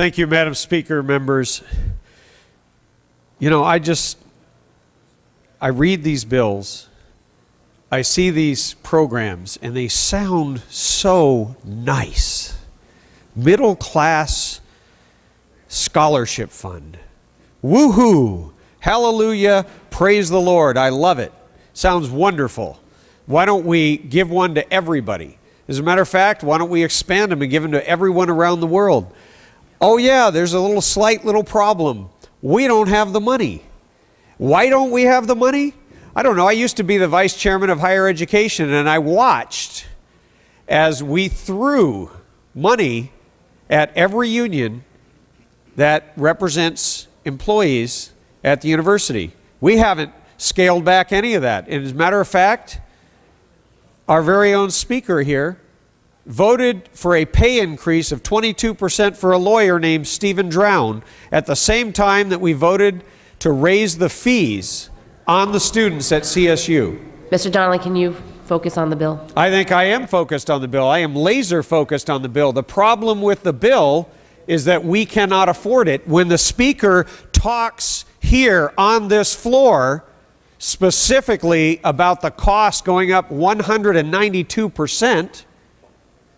Thank you, Madam Speaker, members. You know, I read these bills, I see these programs, and they sound so nice. Middle Class Scholarship Fund. Woohoo! Hallelujah! Praise the Lord. I love it. Sounds wonderful. Why don't we give one to everybody? As a matter of fact, why don't we expand them and give them to everyone around the world? Oh yeah, there's a slight little problem. We don't have the money. Why don't we have the money? I don't know. I used to be the vice chairman of higher education, and I watched as we threw money at every union that represents employees at the university. We haven't scaled back any of that. And as a matter of fact, our very own speaker here voted for a pay increase of 22% for a lawyer named Stephen Drown at the same time that we voted to raise the fees on the students at CSU. Mr. Donnelly, can you focus on the bill? I think I am focused on the bill. I am laser focused on the bill. The problem with the bill is that we cannot afford it. When the speaker talks here on this floor specifically about the cost going up 192%,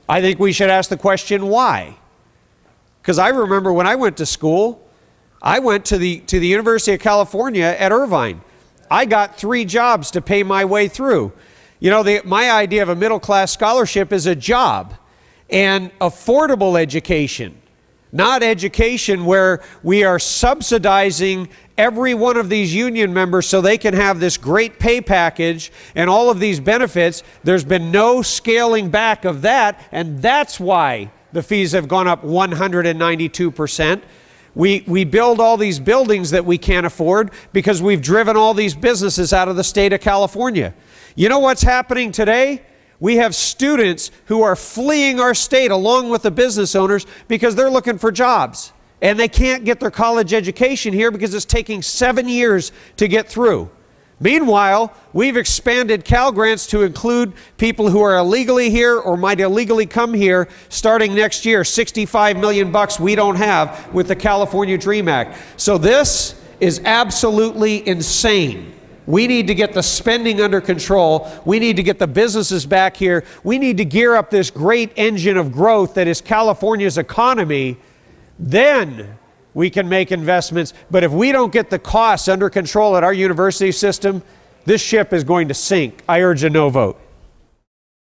I think we should ask the question, why? Because I remember when I went to school, I went to the University of California at Irvine. I got 3 jobs to pay my way through. You know, my idea of a middle-class scholarship is a job and affordable education, not education where we are subsidizing every one of these union members so they can have this great pay package and all of these benefits. There's been no scaling back of that, and that's why the fees have gone up 192%. We build all these buildings that we can't afford because we've driven all these businesses out of the state of California. You know what's happening today? We have students who are fleeing our state along with the business owners because they're looking for jobs. And they can't get their college education here because it's taking 7 years to get through. Meanwhile, we've expanded Cal Grants to include people who are illegally here or might illegally come here starting next year. $65 million we don't have with the California Dream Act. So this is absolutely insane. We need to get the spending under control. We need to get the businesses back here. We need to gear up this great engine of growth that is California's economy. Then we can make investments. But if we don't get the costs under control at our university system, this ship is going to sink. I urge a no vote.